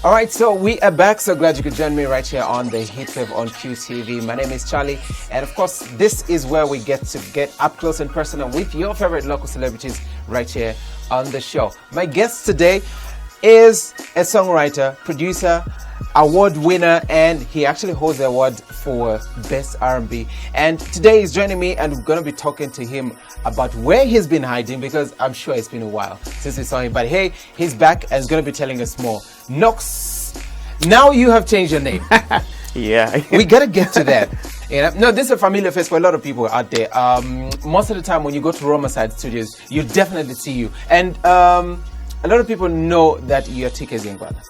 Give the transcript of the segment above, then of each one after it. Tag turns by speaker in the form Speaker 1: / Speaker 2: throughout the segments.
Speaker 1: All right, so we are back. So glad you could join me right here on the Heatwave on QTV. My name is Charlie, and of course, this is where we get to get up close and personal with your favorite local celebrities right here on the show. My guest today is a songwriter, producer, award winner, and he actually holds the award for Best R&B. And today he's joining me, and we're going to be talking to him about where he's been hiding, because I'm sure it's been a while since we saw him. But hey, he's back and he's going to be telling us more. Knox, now you have changed your name.
Speaker 2: Yeah.
Speaker 1: We got to get to that. No, this is a familiar face for a lot of people out there. Most of the time when you go to Roma Side Studios, you definitely see you. And a lot of people know that you're TK's young brother.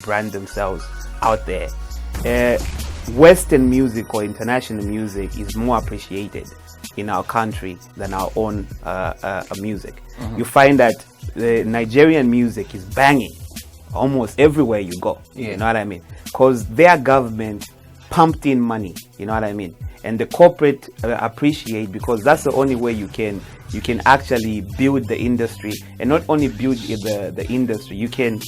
Speaker 2: Brand themselves out there. Western music or international music is more appreciated in our country than our own music. Mm-hmm. You find that the Nigerian music is banging almost everywhere you go. Yeah. You know what I mean? Because their government pumped in money. You know what I mean? And the corporate appreciate, because that's the only way you can actually build the industry, and not only build the industry, you can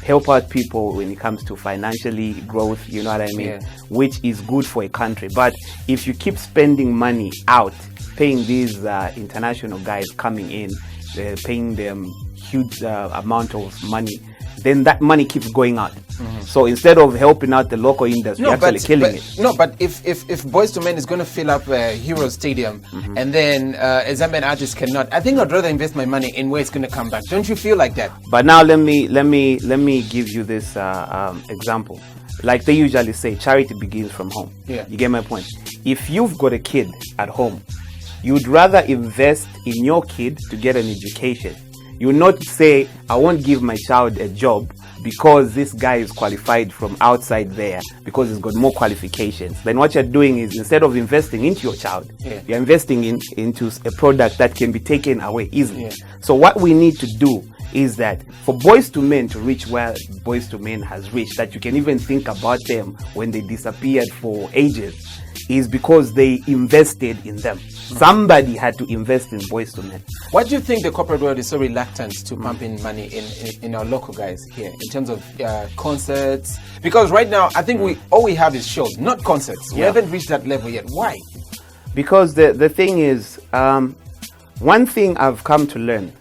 Speaker 2: help out people when it comes to financially growth, you know what I mean, yeah. Which is good for a country. But if you keep spending money out, paying these international guys coming in, paying them huge amount of money, then that money keeps going out. Mm-hmm. So instead of helping out the local industry, actually killing it.
Speaker 1: No, but if Boyz II Men is going to fill up Hero Stadium, mm-hmm. and then a Zambian artist cannot, I think I'd rather invest my money in where it's going to come back. Don't you feel like that?
Speaker 2: But now let me give you this example. Like they usually say, charity begins from home. Yeah. You get my point? If you've got a kid at home, you'd rather invest in your kid to get an education You will not say, I won't give my child a job because this guy is qualified from outside there, because he's got more qualifications. Then what you're doing is, instead of investing into your child, you're investing into a product that can be taken away easily. So what we need to do is that for Boyz II Men to reach where Boyz II Men has reached, that you can even think about them when they disappeared for ages, is because they invested in them. Somebody had to invest in Boyz II Men.
Speaker 1: Why do you think the corporate world is so reluctant to pump in money in our local guys here in terms of concerts? Because right now, I think all we have is shows, not concerts. We haven't reached that level yet. Why?
Speaker 2: Because the thing is, one thing I've come to learn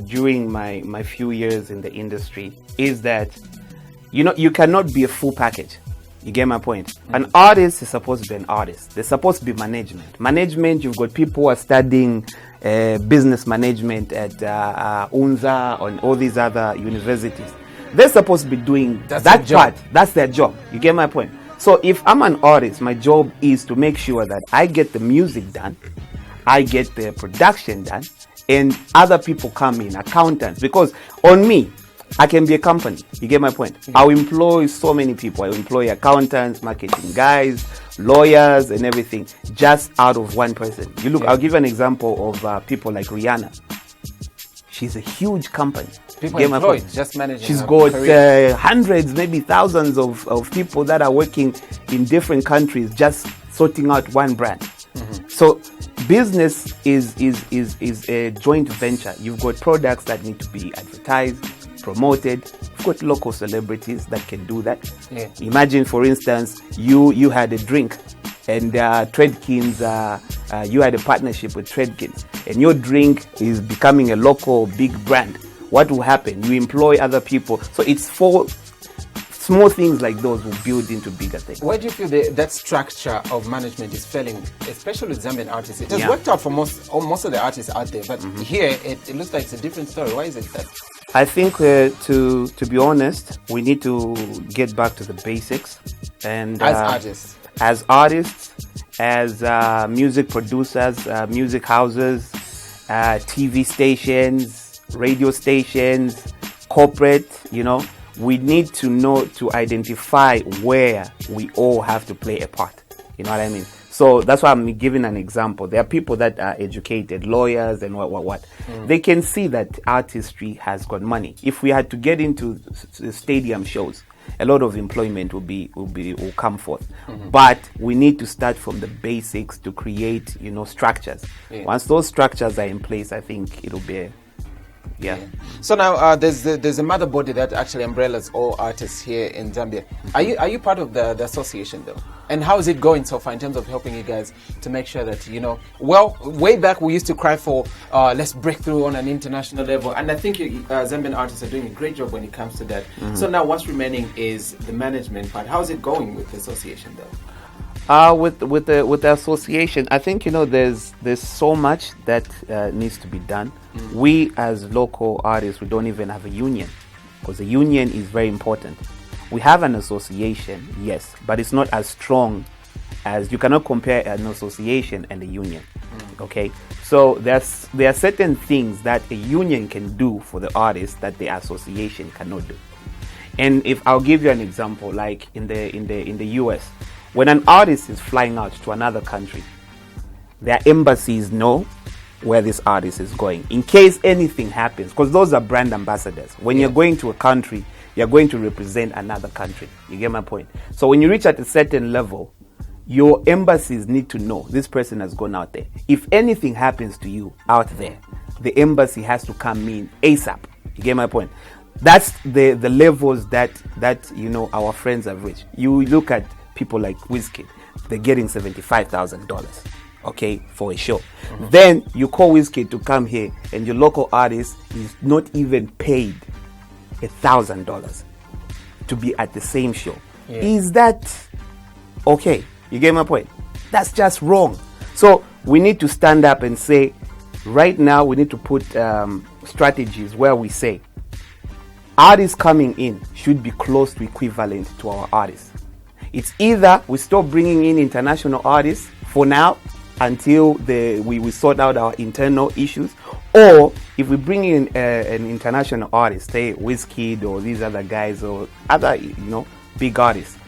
Speaker 2: during my few years in the industry is that, you cannot be a full package. You get my point? An artist is supposed to be an artist. There's supposed to be management. Management, you've got people who are studying business management at UNZA and all these other universities. They're supposed to be doing that part. That's their job. You get my point? So if I'm an artist, my job is to make sure that I get the music done, I get the production done, and other people come in, accountants. Because on me, I can be a company. You get my point? I'll employ so many people. I employ accountants, marketing guys, lawyers, and everything, just out of one person. You look, I'll give you an example of people like Rihanna. She's a huge company.
Speaker 1: People employed, just managing.
Speaker 2: She's got hundreds, maybe thousands of people that are working in different countries, just sorting out one brand. So business is a joint venture. You've got products that need to be advertised, promoted. You've got local celebrities that can do that. Imagine, for instance, you had a drink, and Treadkins, you had a partnership with Treadkins, and your drink is becoming a local big brand. What will happen? You employ other people. So it's for small things like those will build into bigger things.
Speaker 1: Why do you feel that structure of management is failing, especially with Zambian artists? It has worked out for most of the artists out there, but here it looks like it's a different story. Why is it that?
Speaker 2: I think to be honest, we need to get back to the basics. And as artists, as music producers, music houses, TV stations, radio stations, corporate, we need to know to identify where we all have to play a part. You know what I mean? So that's why I'm giving an example. There are people that are educated, lawyers and what. They can see that artistry has got money. If we had to get into stadium shows, a lot of employment will come forth. But we need to start from the basics to create, structures. Once those structures are in place, I think it'll be So now there's a mother body that actually umbrellas all artists here in Zambia. Are you part of the association though? And how is it going so far in terms of helping you guys to make sure that way back we used to cry for let's break through on an international level, and I think Zambian artists are doing a great job when it comes to that. So now what's remaining is the management part. How is it going with the association though? With the association, I think there's so much that needs to be done. We as local artists, we don't even have a union, because the union is very important. We have an association, yes, but it's not as strong as, you cannot compare an association and a union. Okay, so there are certain things that a union can do for the artist that the association cannot do. And if I'll give you an example, like in the US. When an artist is flying out to another country, their embassies know where this artist is going in case anything happens, because those are brand ambassadors. When you're going to a country, you're going to represent another country. You get my point? So when you reach at a certain level, your embassies need to know this person has gone out there. If anything happens to you out there, the embassy has to come in ASAP. You get my point? That's the levels that our friends have reached. You look at people like Wizkid, they're getting $75,000, okay, for a show. Then you call Wizkid to come here, and your local artist is not even paid $1,000 to be at the same show. Is that okay? You get my point? That's just wrong. So we need to stand up and say, right now we need to put strategies where we say artists coming in should be close to equivalent to our artists. It's either we stop bringing in international artists for now until we sort out our internal issues, or if we bring in an international artist, say Wizkid or these other guys or other, big artists,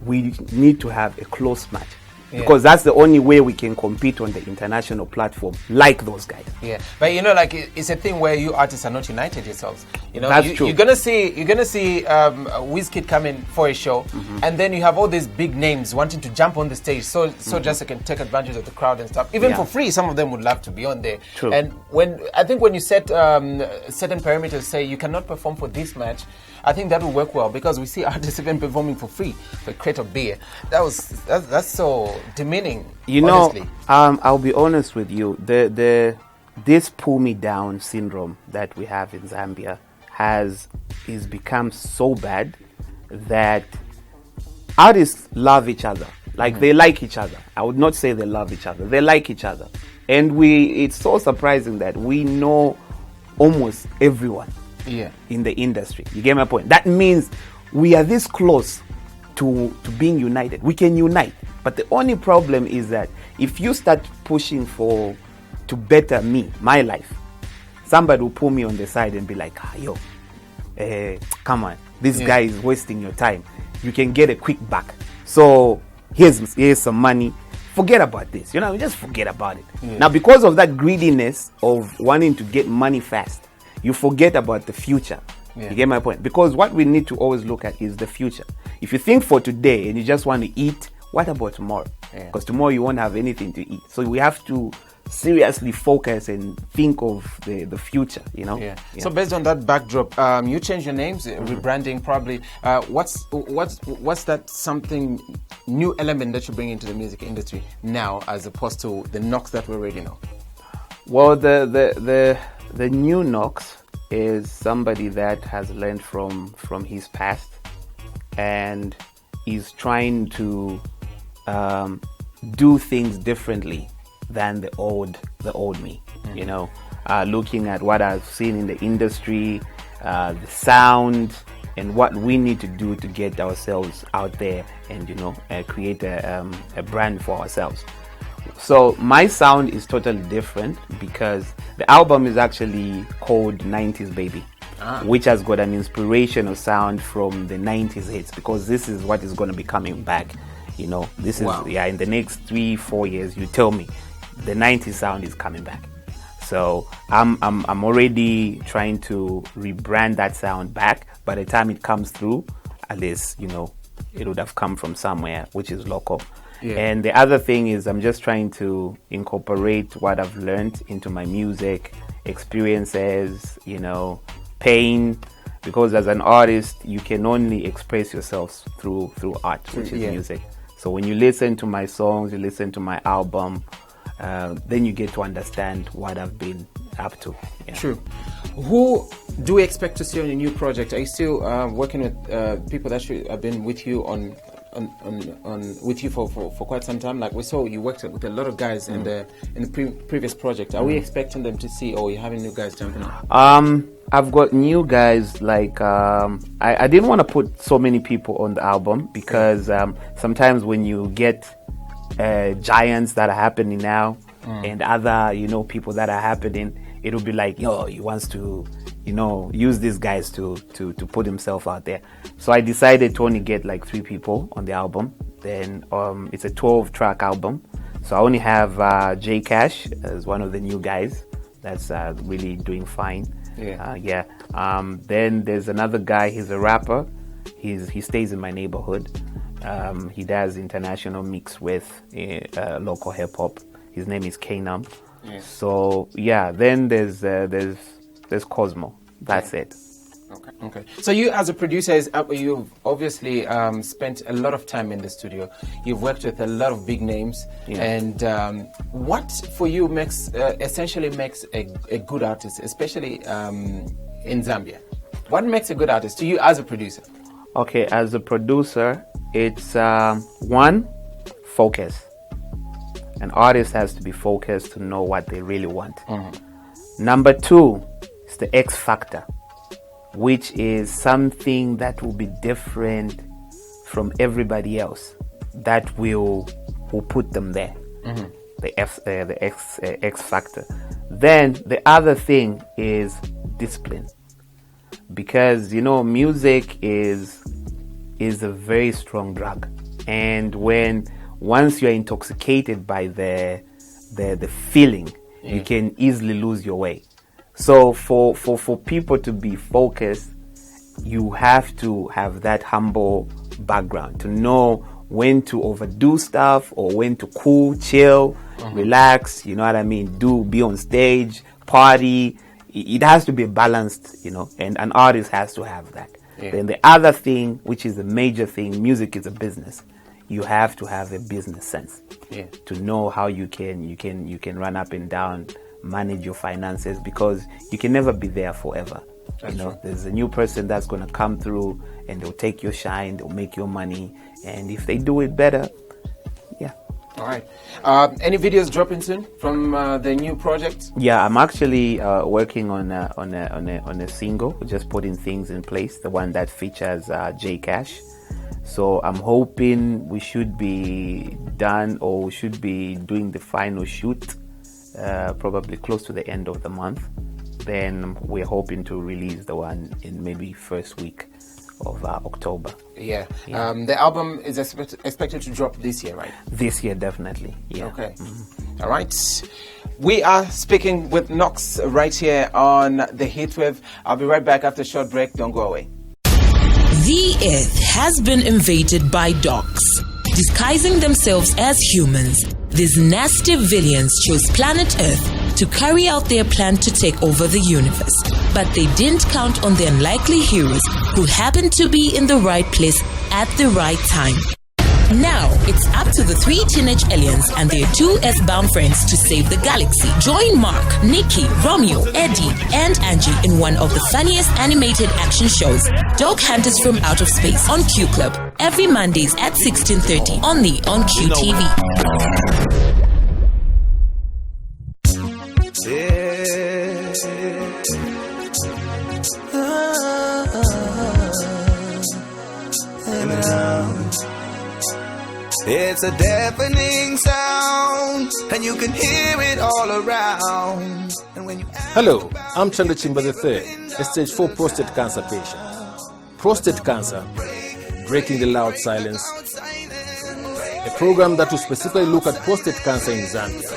Speaker 2: we need to have a close match.
Speaker 1: Yeah.
Speaker 2: Because that's the only way we can compete on the international platform, like those guys.
Speaker 1: Yeah, but it's a thing where you artists are not united yourselves.
Speaker 2: That's true.
Speaker 1: You're gonna see Wizkid coming for a show, and then you have all these big names wanting to jump on the stage, so just they can take advantage of the crowd and stuff. Even for free, some of them would love to be on there.
Speaker 2: True.
Speaker 1: And when you set certain parameters, say you cannot perform for this match, I think that will work well, because we see artists even performing for free for a crate of beer. That's so demeaning. Honestly.
Speaker 2: I'll be honest with you. This pull me down syndrome that we have in Zambia is become so bad that artists love each other. Like they like each other. I would not say they love each other. They like each other, and it's so surprising that we know almost everyone.
Speaker 1: Yeah.
Speaker 2: In the industry. You get my point? That means we are this close to being united. We can unite. But the only problem is that if you start pushing to better my life, somebody will pull me on the side and be like, come on, this guy is wasting your time. You can get a quick buck. So here's some money. Forget about this. Just forget about it. Yeah. Now, because of that greediness of wanting to get money fast, you forget about the future. Yeah. You get my point? Because what we need to always look at is the future. If you think for today and you just want to eat, what about tomorrow? Because tomorrow you won't have anything to eat. So we have to seriously focus and think of the future,
Speaker 1: Yeah. So based on that backdrop, you change your names, rebranding probably. What's that something new element that you bring into the music industry now, as opposed to the Knox that we already know?
Speaker 2: Well, the new Knox is somebody that has learned from his past and is trying to do things differently than the old me. Looking at what I've seen in the industry, the sound, and what we need to do to get ourselves out there and create a brand for ourselves. So my sound is totally different because the album is actually called 90s Baby, which has got an inspirational sound from the 90s hits, because this is what is going to be coming back. This is in the next 3-4 years, you tell me the 90s sound is coming back. So I'm already trying to rebrand that sound back. By the time it comes through, at least it would have come from somewhere which is local. Yeah. And the other thing is I'm just trying to incorporate what I've learned into my music, experiences, pain, because as an artist, you can only express yourself through art, which is music. So when you listen to my songs, you listen to my album, then you get to understand what I've been up to. Yeah.
Speaker 1: True. Who do we expect to see on your new project? Are you still working with people that have been with you with you for quite some time? Like we saw you worked with a lot of guys in the previous project. Are we expecting them to see, or are you having new guys jumping on?
Speaker 2: I've got new guys, like I didn't want to put so many people on the album because sometimes when you get giants that are happening now and other people that are happening, it'll be like, he wants to use these guys to put himself out there. So I decided to only get like 3 people on the album. Then it's a 12-track album. So I only have J Cash as one of the new guys that's really doing fine. Then there's another guy, he's a rapper. He stays in my neighborhood. He does international mix with local hip hop. His name is Kanam. So then there's Cosmo. That's it.
Speaker 1: Okay. So you, as a producer, you've obviously spent a lot of time in the studio. You've worked with a lot of big names. And what for you essentially makes a good artist, especially in Zambia? What makes a good artist to you as a producer?
Speaker 2: Okay, as a producer, it's one, focus. An artist has to be focused to know what they really want. Number 2 is the X factor, which is something that will be different from everybody else, that will put them there. The X factor. Then the other thing is discipline, because music is a very strong drug, and once you're intoxicated by the feeling, you can easily lose your way. So for people to be focused, you have to have that humble background to know when to overdo stuff or when to cool, chill, relax, you know what I mean, be on stage, party. It has to be balanced, and an artist has to have that. Then the other thing, which is a major thing, music is a business. You have to have a business sense to know how you can run up and down, manage your finances, because you can never be there forever. There's a new person that's going to come through and they'll take your shine, they'll make your money, and if they do it better,
Speaker 1: All right. Any videos dropping soon from the new project?
Speaker 2: Yeah, I'm actually working on a single, just putting things in place. The one that features J Cash. So I'm hoping we should be done, or we should be doing the final shoot probably close to the end of the month. Then we're hoping to release the one in maybe first week of October.
Speaker 1: Yeah. The album is expected to drop this year, right?
Speaker 2: This year, definitely. Yeah.
Speaker 1: Okay. Mm-hmm. All right. We are speaking with Knox right here on the Heatwave. I'll be right back after a short break. Don't go away.
Speaker 3: The Earth has been invaded by dogs. Disguising themselves as humans, these nasty villains chose planet Earth to carry out their plan to take over the universe. But they didn't count on the unlikely heroes who happened to be in the right place at the right time. Now, it's up to the 3 teenage aliens and their 2 Earthbound friends to save the galaxy. Join Mark, Nikki, Romeo, Eddie, and Angie in one of the funniest animated action shows, Dog Hunters from Outer Space, on Q Club, every Mondays at 16:30, only on QTV.
Speaker 4: It's a deafening sound, and you can hear it all around. And when you
Speaker 5: Hello, I'm Chanda Chimba III, a stage 4 prostate cancer patient. Prostate Cancer, Breaking the Loud Silence, a program that will specifically look at prostate cancer in Zambia.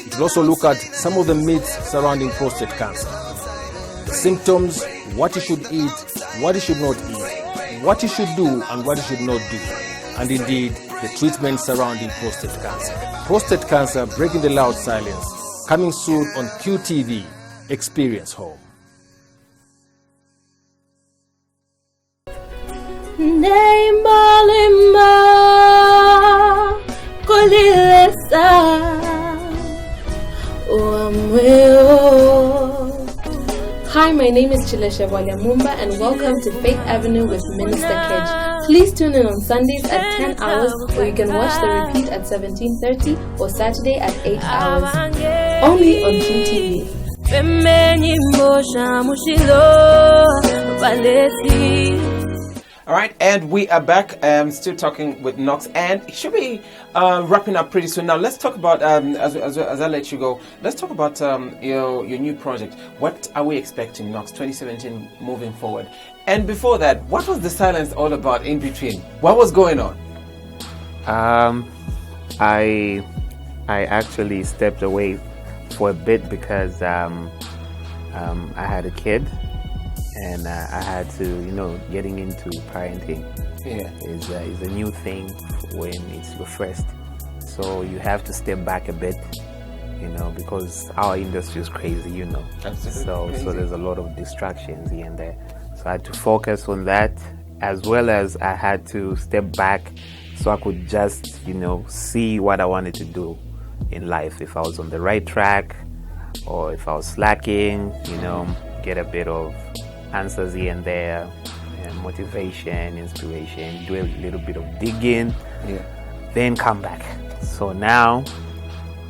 Speaker 5: It will also look at some of the myths surrounding prostate cancer, the symptoms, what you should eat, what you should not eat, what you should do and what you should not do, and indeed the treatment surrounding prostate cancer. Prostate Cancer, Breaking the Loud Silence, coming soon on QTV. Experience Home.
Speaker 6: Hi, my name is Chilesha Walyamumba and welcome to Faith Avenue with Minister Kedge. Please tune in on Sundays at 10 hours, or you can watch the repeat at 17:30 or Saturday at 8 hours. Only on QTV.
Speaker 1: All right, and we are back. Still talking with Knox, and should be wrapping up pretty soon. Now, let's talk about as I let you go. Let's talk about your new project. What are we expecting, Knox, 2017 moving forward? And before that, what was the silence all about in between? What was going on?
Speaker 2: I actually stepped away for a bit because I had a kid. And I had to, getting into parenting is a new thing when it's your first. So you have to step back a bit, because our industry is crazy,
Speaker 1: Absolutely.
Speaker 2: So there's a lot of distractions here and there. So I had to focus on that, as well as I had to step back so I could just, see what I wanted to do in life. If I was on the right track or if I was slacking, get a bit of answers here and there, and motivation, inspiration, do a little bit of digging, then come back. So now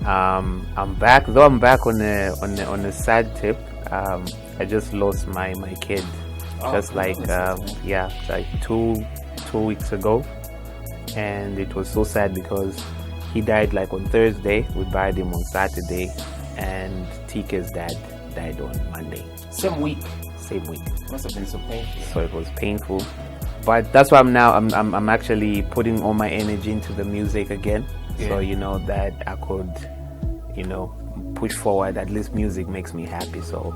Speaker 2: I'm back. Though I'm back on a sad tip. I just lost my kid, like 2 weeks ago, and it was so sad because he died like on Thursday. We buried him on Saturday, and TK's dad died on Monday.
Speaker 1: Same week.
Speaker 2: Same week.
Speaker 1: Must have been so painful.
Speaker 2: So it was painful. But that's why I'm actually putting all my energy into the music again.
Speaker 1: Yeah.
Speaker 2: So, you know, that I could, you know, push forward. At least music makes me happy. So,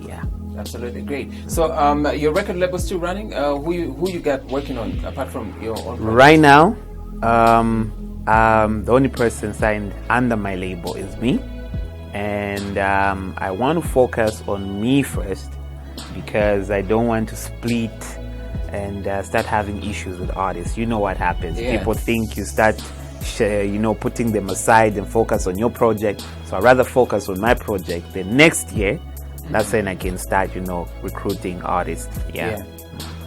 Speaker 2: yeah.
Speaker 1: Absolutely great. So, your record label still running? Who you got working on apart from your own project?
Speaker 2: Right now, the only person signed under my label is me. And I want to focus on me first because I don't want to split and start having issues with artists. You know what happens.
Speaker 1: Yeah.
Speaker 2: People think you start putting them aside and focus on your project. So I'd rather focus on my project. The next year, that's when I can start, you know, recruiting artists. Yeah.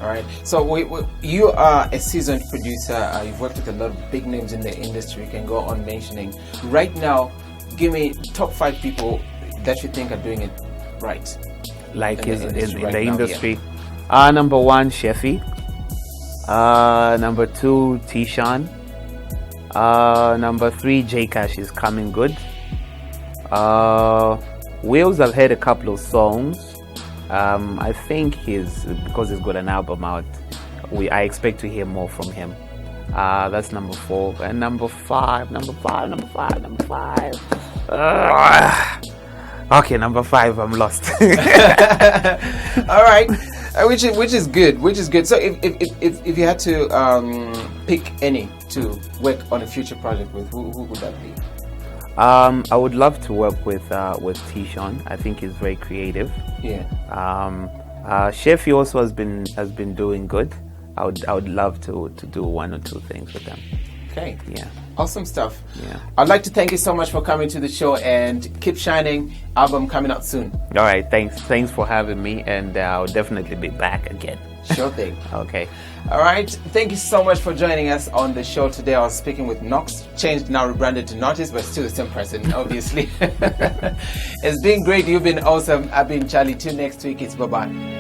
Speaker 1: All right. So you are a seasoned producer. You've worked with a lot of big names in the industry. You can go on mentioning. Right now, give me top 5 people that you think are doing it right.
Speaker 2: Like
Speaker 1: In
Speaker 2: in
Speaker 1: the
Speaker 2: the
Speaker 1: industry right
Speaker 2: industry.
Speaker 1: now,
Speaker 2: Number 1, Sheffy. Number 2, T-Sean. Number 3, J Cash is coming good. Wills, I've heard a couple of songs. I think because he's got an album out, I expect to hear more from him. That's number 4. And number 5. Okay, number 5, I'm lost.
Speaker 1: All right. Which is good. So if you had to pick any to work on a future project with, who would that be?
Speaker 2: I would love to work with T-Sean. I think he's very creative.
Speaker 1: Yeah.
Speaker 2: Sheffy also has been doing good. I would love to do 1 or 2 things with them.
Speaker 1: Okay.
Speaker 2: Yeah.
Speaker 1: Awesome stuff.
Speaker 2: Yeah.
Speaker 1: I'd like to thank you so much for coming to the show and keep shining. Album coming out soon.
Speaker 2: All right. Thanks for having me, and I'll definitely be back again.
Speaker 1: Sure thing.
Speaker 2: Okay.
Speaker 1: All right. Thank you so much for joining us on the show today. I was speaking with Knox, changed now, rebranded to Notice, but still the same person, obviously. It's been great. You've been awesome. I've been Charlie. Till next week. It's bye-bye.